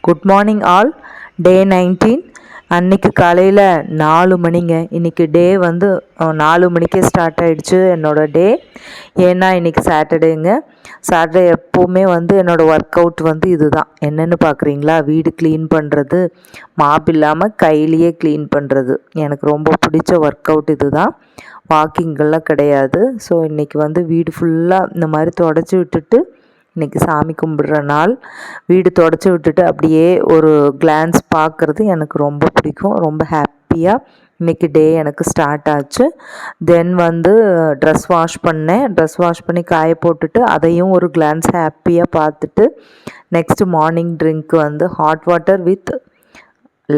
Good morning all. டே 19. அன்றைக்கி காலையில் 4 மணிங்க. இன்றைக்கி டே வந்து 4 மணிக்கே ஸ்டார்ட் ஆகிடுச்சு என்னோடய டே. ஏன்னா இன்றைக்கி சாட்டர்டேங்க. சாட்டர்டே எப்போவுமே வந்து என்னோடய ஒர்க் அவுட் வந்து இது தான். என்னென்னு பார்க்குறீங்களா? வீடு க்ளீன் பண்ணுறது, மாப் இல்லாமல் கையிலையே க்ளீன் பண்ணுறது. எனக்கு ரொம்ப பிடிச்ச ஒர்க் அவுட் இது தான். வாக்கிங்கெல்லாம் கிடையாது. ஸோ இன்றைக்கி வந்து வீடு ஃபுல்லாக இந்த மாதிரி தொடச்சி விட்டுட்டு, இன்றைக்கி சாமி கும்பிட்ற நாள். வீடு தொடச்சி விட்டுட்டு அப்படியே ஒரு கிளான்ஸ் பார்க்குறது எனக்கு ரொம்ப பிடிக்கும். ரொம்ப ஹாப்பியாக இன்றைக்கி டே எனக்கு ஸ்டார்ட் ஆச்சு. தென் வந்து ட்ரெஸ் வாஷ் பண்ணேன். ட்ரெஸ் வாஷ் பண்ணி காய போட்டுட்டு அதையும் ஒரு கிளான்ஸ் ஹாப்பியாக பார்த்துட்டு, நெக்ஸ்ட்டு மார்னிங் ட்ரிங்க் வந்து ஹாட் வாட்டர் வித்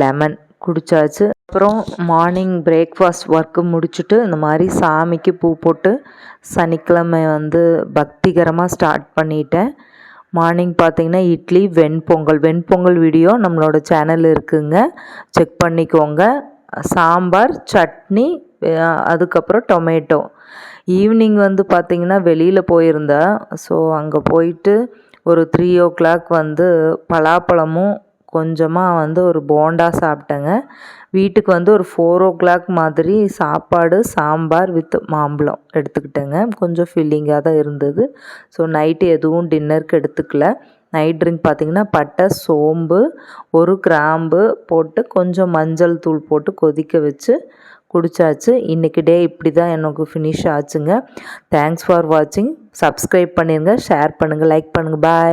லெமன் குடித்தாச்சு. அப்புறம் மார்னிங் பிரேக்ஃபாஸ்ட் ஒர்க்கு முடிச்சுட்டு இந்த மாதிரி சாமிக்கு பூ போட்டு சனிக்கிழமை வந்து பக்திகரமாக ஸ்டார்ட் பண்ணிட்டேன். மார்னிங் பார்த்திங்கன்னா இட்லி, வெண்பொங்கல் வீடியோ நம்மளோட சேனல் இருக்குங்க, செக் பண்ணிக்கோங்க. சாம்பார், சட்னி, அதுக்கப்புறம் டொமேட்டோ. ஈவினிங் வந்து பார்த்திங்கன்னா வெளியில் போயிருந்தேன். ஸோ அங்கே போயிட்டு ஒரு 3 o'clock வந்து பலாப்பழமும் கொஞ்சமாக வந்து ஒரு போண்டா சாப்பிட்டேங்க. வீட்டுக்கு வந்து ஒரு 4 o'clock மாதிரி சாப்பாடு, சாம்பார் வித் மாம்பழம் எடுத்துக்கிட்டேங்க. கொஞ்சம் ஃபில்லிங்காக தான் இருந்தது. ஸோ நைட்டு எதுவும் டின்னருக்கு எடுத்துக்கல. நைட் ட்ரிங்க் பார்த்திங்கன்னா பட்டை, சோம்பு, ஒரு கிராம்பு போட்டு கொஞ்சம் மஞ்சள் தூள் போட்டு கொதிக்க வச்சு குடித்தாச்சு. இன்றைக்கி டே இப்படி தான் எனக்கு ஃபினிஷ் ஆச்சுங்க. தேங்க்ஸ் ஃபார் வாட்சிங். சப்ஸ்கிரைப் பண்ணிடுங்க, ஷேர் பண்ணுங்கள், லைக் பண்ணுங்கள். பாய்.